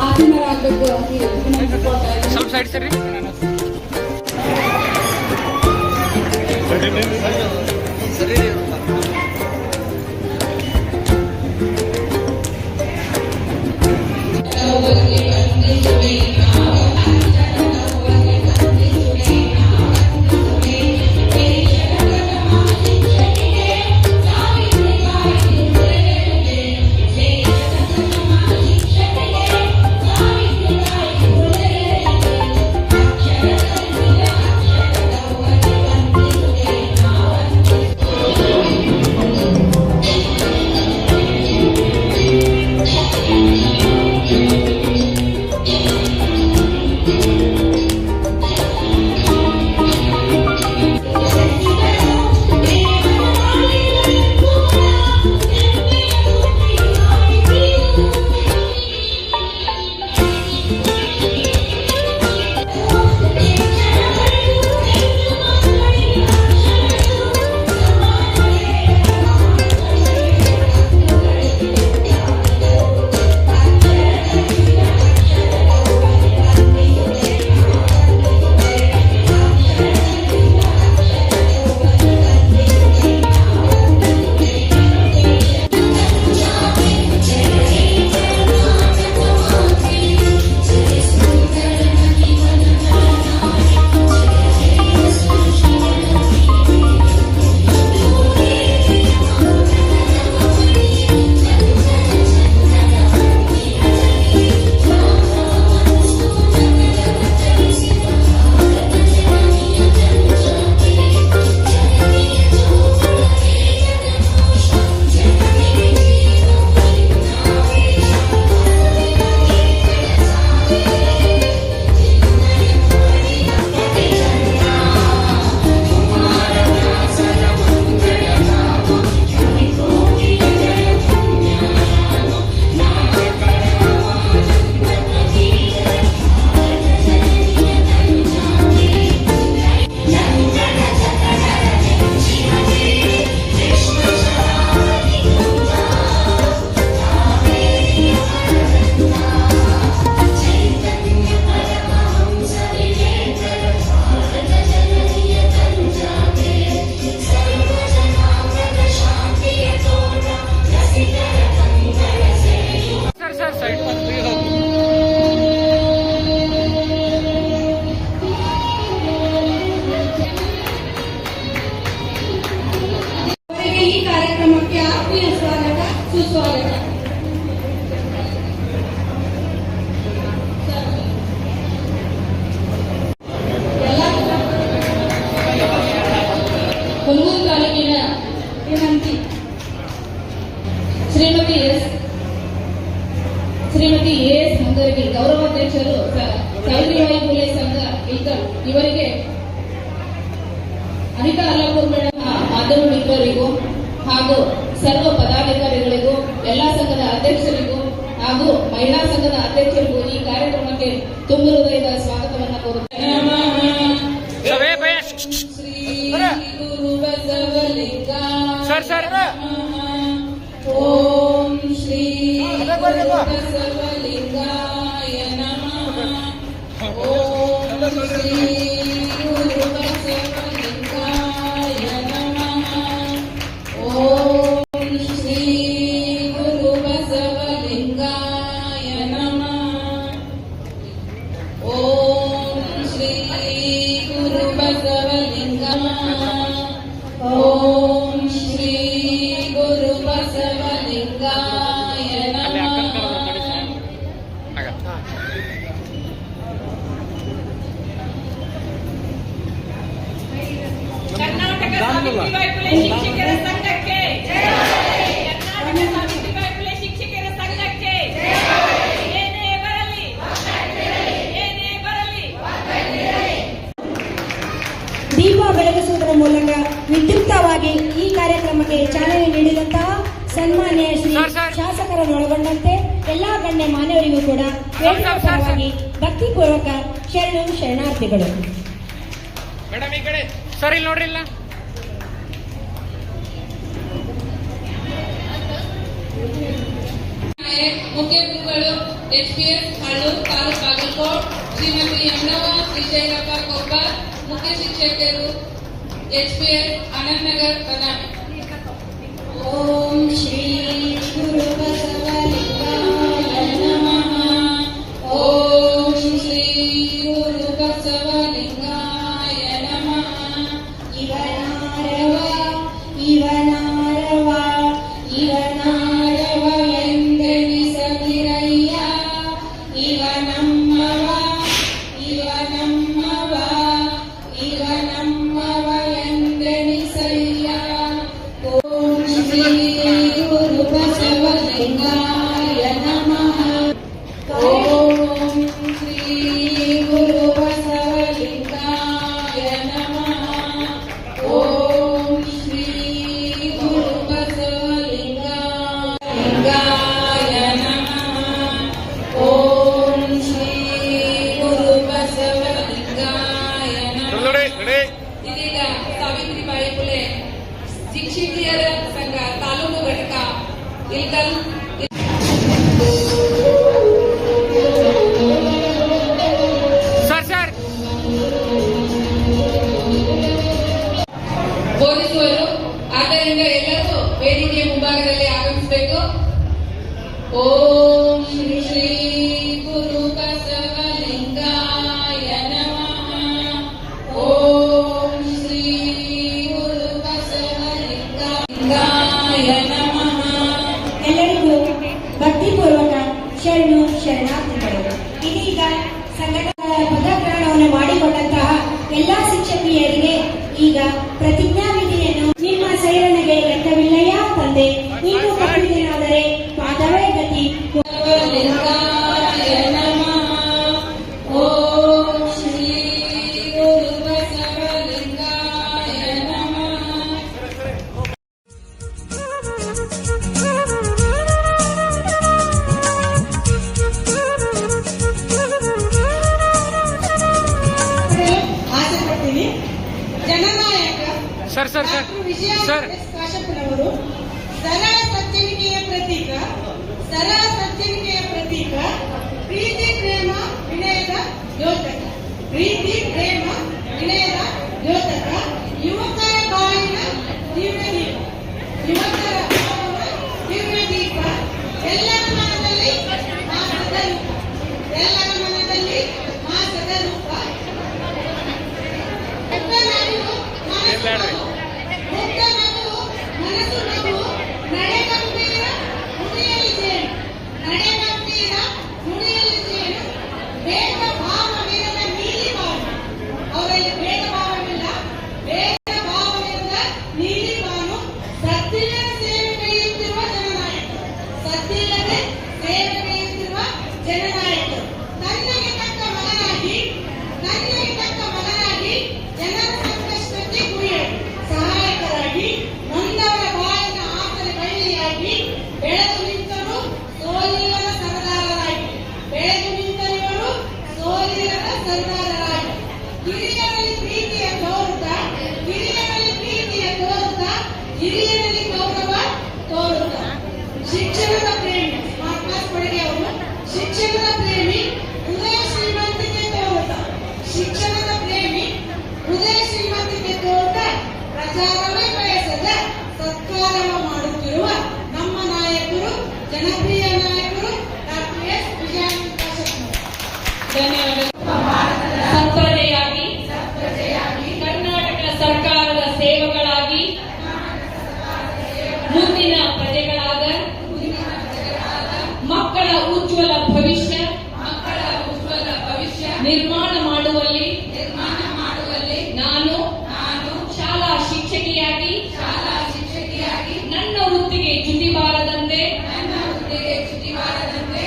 ಆಸೀನರಾಗಬೇಕು ಸ್ವಲ್ಪ ಸೈಡ್ ಸರಿ. ಕೊಲ್ಲೂರು ತಾಲೂಕಿನ ಶ್ರೀಮತಿ ಎಸ್ ಮಂಗರಗಿ ಗೌರವಾಧ್ಯಕ್ಷರು ಸಾವಿತ್ರಿಬಾಯಿ ಫುಲೆ ಸಂಘ ಇಲ್ಕಲ್ ಇವರಿಗೆ ಅನಿತಾ ಅಲ್ಲಾಪುರ್ ಮೇಡಮ್ ಮಾಧ್ಯಮ ಮಿತ್ರರಿಗೂ ಹಾಗೂ ಸರ್ವ ಪದಾಧಿಕಾರಿಗಳಿಗೂ ಎಲ್ಲಾ ಸಂಘದ ಅಧ್ಯಕ್ಷರಿಗೂ ಹಾಗೂ ಮಹಿಳಾ ಸಂಘದ ಅಧ್ಯಕ್ಷರಿಗೂ ಈ ಕಾರ್ಯಕ್ರಮಕ್ಕೆ ತುಂಬ ಹೃದಯದ ಸ್ವಾಗತವನ್ನು ಕೋರುತ್ತೇನೆ. ಓಂ ಶ್ರೀ ಬಸವಲಿಂಗಾಯ ನಮಃ. ಓಂ ಶ್ರೀ ಗುರು ಬಸವಲಿಂಗಾಯ ನಮಃ. ಓಂ ಶ್ರೀ ಗುರು ಬಸವಲಿಂಗಾಯ ನಮಃ. ಓಂ ಶ್ರೀ ಗುರು ಬಸವಲಿಂಗಾಯ. ಓಂ ಶ್ರೀ ಗುರು ಬಸವಲಿಂಗಾಯ ನಮಃ. ಕರ್ನಾಟಕ ಸಾವಿತ್ರಿಬಾಯಿ ಫುಲೆ ಶಿಕ್ಷಕರ ಸಂಘಕ್ಕೆ ಕರ್ನಾಟಕ ಸಾವಿತ್ರಿಬಾಯಿ ಫುಲೆ ಶಿಕ್ಷಕರ ಸಂಘಕ್ಕೆ ಏನೇ ಬರಲಿ ಏನೇ ಬರಲಿ. ದೀಪ ಬೆಳಗಿಸುವುದರ ಮೂಲಕ ವಿದ್ಯುಕ್ತವಾಗಿ ಈ ಕಾರ್ಯಕ್ರಮಕ್ಕೆ ಚಾಲನೆ ನೀಡಿದಂತಹ ಸನ್ಮಾನ್ಯ ಶ್ರೀ ಶಾಸಕರನ್ನೊಳಗೊಂಡಂತೆ ಎಲ್ಲಾ ಗಣ್ಯ ಮಾನವರಿಗೂ ಕೂಡ ಪರವಾಗಿ ಭಕ್ತಿಪೂರ್ವಕ ಶರಣಾರ್ಥಿಗಳು. ಮೇಡಮ್ ಈ ಕಡೆ ಸರ್, ಇಲ್ಲಿ ನೋಡ್ರಿ. ಇಲ್ಲ ಹಾಗೆ ಮುಖ್ಯ ಗುರುಗಳು HPS ಹಳ್ಳೂರು ತಾಲೂಕು ಬಾಗಲಕೋಟ್ ಶ್ರೀಮತಿ ಯಮನವ್ವ ವಿಜಯಪ್ಪ ಕೊಬ್ಬರ್, ಮುಖ್ಯ ಶಿಕ್ಷಕರು HPS ಆನಂದನಗರ್ ಬದಾಮಿ. ಓಂ ಶ್ರೀ ಗುರು ಬಸವಲಿಂಗಾಯ ನಮಃ. ಓಂ ಶ್ರೀ ಗುರು ಬಸವಲಿಂಗಾಯ ನಮಃ. ಇವನಾರವ ಇವನಾರವ ಇವನಾರವ ಎಂದೆನಿಸದಿರಯ್ಯ. ಇವನಮ್ಮವ ಇವನಮ್ಮವ ಇವನಮ್ಮವ ಎಂದೆನಿಸಯ್ಯ. ಓಂ ಶ್ರೀ ಗುರು ಬಸವಲಿಂಗಾಯ ನಮಃ. ಓಂ ಶ್ರೀ ಗುರು ಬಸವಲಿಂಗಾಯ ನಮಃ. ಓಂ ಶ್ರೀ ಗುರು ಬಸವಲಿಂಗಾಯ ನಮಃ. ಓಂ ಶ್ರೀ ಗುರು ಬಸವಲಿಂಗಾಯ ನಮಃ. ಇದೀಗ ಸಾವಿತ್ರಿಬಾಯಿ ಫುಲೆ ಶಿಕ್ಷಕಿಯರ ಸಂಘ ತಾಲೂಕು ಘಟಕ ಇಲ್ಕಲ್ ಸರ್ ಬೋಧಿಸುವರು. ಆದ್ದರಿಂದ ಎಲ್ಲರೂ ವೇದಿಕೆಯ ಮುಂಭಾಗದಲ್ಲಿ ಆಗಮಿಸಬೇಕು. ಓಂ ಶ್ರೀ ಗುರು ಬಸವಲಿಂಗಾಯ ನಮಃ. ಓಂ ಶ್ರೀ ಗುರು ಬಸವಲಿಂಗಾಯ ನಮಃ. ಎಲ್ಲರಿಗೂ ಭಕ್ತಿಪೂರ್ವಕ ಶರಣು ಶರಣಾರ್ಥಿಗಳು. ಇದೀಗ ಸಂಘಟನಾ ಪದಗ್ರಹಣವನ್ನು ಮಾಡಿಕೊಂಡಂತಹ ಎಲ್ಲಾ ಶಿಕ್ಷಕಿಯರಿಗೆ ಈಗ ಪ್ರತಿಜ್ಞಾವಿಧಿಯನ್ನು ನಿಮ್ಮ ಸೇವನೆಗೆ ಲೆಕ್ಕವಿಲ್ಲಯ್ಯ ತಂದೆ, ಇನ್ನು ಕಟ್ಟಿದ್ದೇನಾದರೆ ಪಾದವೇ ಗತಿ. ಬಸವಲಿಂಗಾಯ ನಮಃ. ಓಂ ಶ್ರೀ ಗುರು ಬಸವಲಿಂಗಾಯ ನಮಃ. ಆಸೆ ಪಡ್ತೀನಿ. ಜನನಾಯಕ ಸರ್ ಡಾಕ್ಟರ್ ವಿಜಯ ಸರ್ ಕಾಶಪ್ಪನವರು ಸರಳ ಸಜ್ಜನಿಕೆಯ ಪ್ರತೀಕ, ಸರಳ ಸಜ್ಜನಿಕೆಯ ಪ್ರತೀಕ, ಪ್ರೀತಿ ಪ್ರೇಮ ವಿನಯದ ದ್ಯೋತಕ, ಪ್ರೀತಿ ಪ್ರೇಮ ವಿನಯದ ದ್ಯೋತಕ, ಯುವಕರ ಬಾಳಿನ ದಿವ್ಯ ದೀಪ, ಯುವಕರ ಬಾಳಿನ ದಿವ್ಯ ದೀಪ, ಎಲ್ಲರ ಮನದಲ್ಲಿ ಮಾಸದ ರೂಪ, ಎಲ್ಲರ ಮನದಲ್ಲಿ ಮಾಸದ ರೂಪ. ಮುಕ್ತನಗುವು ಮನಸ್ಸು ನಗು, ಮುಕ್ತನಗುವು ಮನಸ್ಸು ನಗು, ನಡೆಗಂಭೀರ ನುಡಿಯಲ್ಲಿ ಜೇನು, ನಡೆಗಂಭೀರ ನುಡಿಯಲ್ಲಿ ಜೇನು, ಭೇದ ಭಾವವಿರದ ನೀಲಿ ಬಾನು. ಅವರಲ್ಲಿ ಭೇದ ಭಾವವಿಲ್ಲ, ಭೇದ ಭಾವವಿರದ ನೀಲಿ ಬಾನು. ಸದ್ದಿಲ್ಲದ ಸೇವೆಗೈಯುತ್ತಿರುವ ಜನನಾಯಕ, ಸದ್ದಿಲ್ಲದೆ ಸೇವೆಗೈಯುತ್ತಿರುವ ಜನನಾಯಕರು. ತನ್ನಗೆ ತಕ್ಕ ಮಗನಾಗಿ, ತನ್ನಗೆ ತಕ್ಕ ಮಗನಾಗಿ ಜನರ ಸಂಕಷ್ಟಕ್ಕೆ ಗುರಿಯಾಗಿ ಸಹಾಯಕರಾಗಿ, ನೊಂದವರ ಬಾಳಿನ ಆಸರೆ ಬಳ್ಳಿಯಾಗಿ ಬೆಳೆದು ನಿಂತರು ಸೋಲಿಲ್ಲದ ಸರ್ದಾರರಾಗಿ, ಬೆಳೆದು ನಿಂತರು ಇವರು ಸೋಲಿಲ್ಲದ ಸರ್ದಾರರಾಗಿ. ಹಿರಿಯರಲ್ಲಿ ಪ್ರೀತಿಯ ತೋರುತ್ತಾ, ಹಿರಿಯರಲ್ಲಿ ಪ್ರೀತಿಯ ತೋರುತ್ತಾ, ಹಿರಿಯರಲ್ಲಿ ಗೌರವ ತೋರುತ್ತಾ. ಶಿಕ್ಷಣದ ಪ್ರೇಮಿ ಮಹಾತ್ಮ ಕೊಡುಗೆ ಅವರು, ಶಿಕ್ಷಣದ ಪ್ರೇಮಿ ಹೃದಯ ಶ್ರೀಮಂತಿಕೆ ತೋರುತ್ತಾ, ಶಿಕ್ಷಣದ ಪ್ರೇಮಿ ಹೃದಯ ಶ್ರೀಮಂತಿಕೆ ತೋರುತ್ತಾ, ಪ್ರಚಾರವೇ ಬಯಸದ ಸತ್ಕಾರವ ಮಾಡುತ್ತಿರುವ ನಮ್ಮ ನಾಯಕರು, ಜನಪ್ರಿಯ ನಾಯಕರು ಡಾಕ್ಟರ್ ಎಸ್ ವಿಜಯಕಾಶಪ್ಪನವರು. ಧನ್ಯವಾದ. ಸತ್ಪ್ರಜೆಯಾಗಿ ಕರ್ನಾಟಕ ಸರ್ಕಾರದ ಸೇವಕರಾಗಿ ಮುಂದಿನ ಪ್ರಜೆಗಳಾದ ಮಕ್ಕಳ ಉಜ್ವಲ ಭವಿಷ್ಯ ನಿರ್ಮಾಣ ಮಾಡುವಲ್ಲಿ ನಾನು ಶಾಲಾ ಶಿಕ್ಷಕಿಯಾಗಿ ನನ್ನ ವೃತ್ತಿಗೆ ಚ್ಯುತಿ ಬಾರದಂತೆ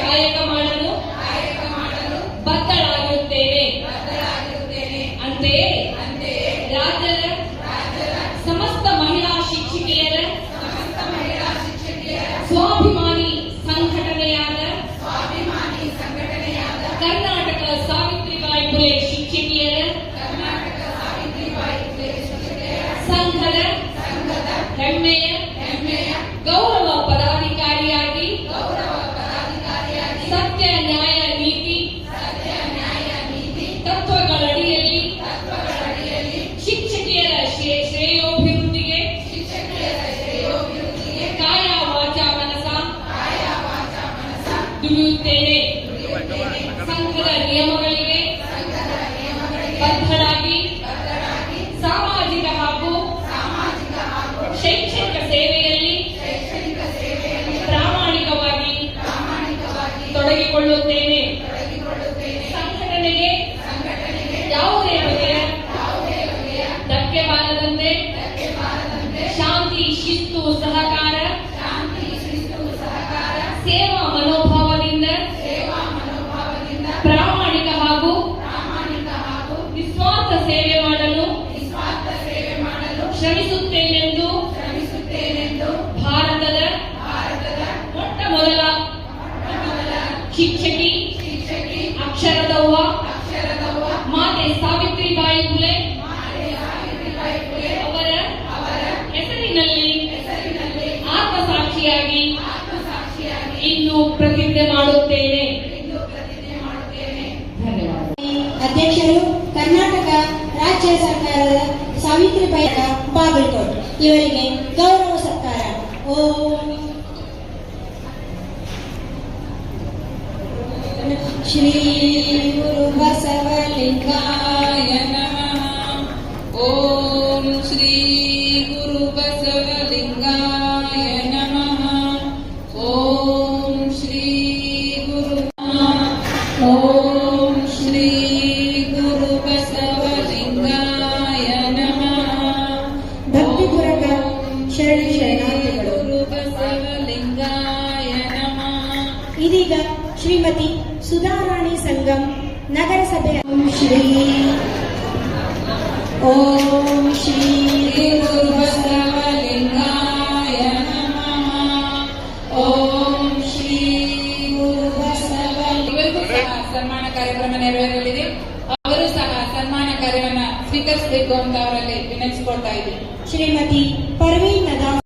ಕಾಯಕ ಮಾಡಲು ಬದ್ಧಳಾಗಿರುತ್ತೇನೆ. ಅಂತೆಯೇ ರಾಜ್ಯದ ಸಮಸ್ತ ಮಹಿಳಾ ಶಿಕ್ಷಕಿಯರ ಸ್ವಾಭಿಮಾನಿ ಸಂಘಟನೆಯಾದ ಕರ್ನಾಟಕ ಸಾವಿತ್ರಿಬಾಯಿ ಫುಲೆ ಶಿಕ್ಷಕಿಯರ ಸಂಘದ ಹೆಮ್ಮೆಯ ಗೌರವ ಪದಾಧಿಕಾರಿಯಾಗಿ ದುಡಿಯುತ್ತೇನೆ. ಸಂಘದ ನಿಯಮಗಳಿಗೆ ಬದ್ಧರಾಗಿ ಸಾಮಾಜಿಕ ಹಾಗೂ ಶೈಕ್ಷಣಿಕ ಸೇವೆಯಲ್ಲಿ ಪ್ರಾಮಾಣಿಕವಾಗಿ ತೊಡಗಿಕೊಳ್ಳುತ್ತೇನೆ. ಸಂಘಟನೆಗೆ ಯಾವುದೇ ಬಗೆಯ ಧಕ್ಕೆ ಬಾರದಂತೆ ಶಾಂತಿ, ಶಿಸ್ತು, ಸಹಕಾರ, ಸೇವಾ ಮನೋಭಾವದಿಂದ ಪ್ರಾಮಾಣಿಕ ಹಾಗೂ ನಿಸ್ವಾರ್ಥ ಸೇವೆ ಮಾಡಲು ಶ್ರಮಿಸುತ್ತೇನೆಂದು ಭಾರತದ ಮೊಟ್ಟ ಮೊದಲ ಶಿಕ್ಷಕಿ ಅಕ್ಷರದವ್ವ ಮಾತೆ ಸಾವಿತ್ರಿಬಾಯಿ ಫುಲೆ ಅವರ ಹೆಸರಿನಲ್ಲಿ ಆತ್ಮಸಾಕ್ಷಿಯಾಗಿ ಇಂದು ಪ್ರತಿಜ್ಞೆ ಮಾಡುತ್ತೇನೆ. ಅಧ್ಯಕ್ಷರು ಕರ್ನಾಟಕ ರಾಜ್ಯ ಸರ್ಕಾರದ ಸಾವಿತ್ರಿಬಾಯಿ ಬಾಗಲಕೋಟ್ ಇವರಿಗೆ ಗೌರವ ಸತ್ಕಾರ. ಓಂ ಶ್ರೀ ಗುರು ಬಸವಲಿಂಗಾಯ ನಮಃ. ಓಂ ಶ್ರೀ ಗುರು ಬಸವಲಿಂಗಾಯ ನಮಃ. ಓಂ ಶ್ರೀ ಗುರು ಓಂ ಶ್ರೀ ಗುರು ಬಸವಲಿಂಗಾಯ ನಮಃ. ಭಕ್ತಿಪೂರ್ವಕ ಶರಣು ಶರಣಾರ್ಥಿಗಳು. ಗುರು ಬಸವಲಿಂಗಾಯ ನಮಃ. ಇದೀಗ ಶ್ರೀಮತಿ ಸುಧಾರಾಣಿ ಸಂಗಮ್ ನಗರಸಭೆ. ಓಂ ಶ್ರೀ ಗುರು ಬಸವಲಿಂಗಾಯ ನಮಃ. ಓಂ ಶ್ರೀ ಗುರು ಬಸವಲಿಂಗಾಯ. ಇವರಿಗೂ ಸಹ ಸನ್ಮಾನ ಕಾರ್ಯಕ್ರಮ ನೆರವೇರಲಿದೆ. ಅವರು ಸಹ ಸನ್ಮಾನ ಕಾರ್ಯವನ್ನ ಸ್ವೀಕರಿಸಬೇಕು ಅಂತ ಅವರಲ್ಲಿ ವಿನಂತಿಸಿಕೊಳ್ತಾ ಇದ್ದೀವಿ. ಶ್ರೀಮತಿ ಪರ್ವೀನ್ ನದಾ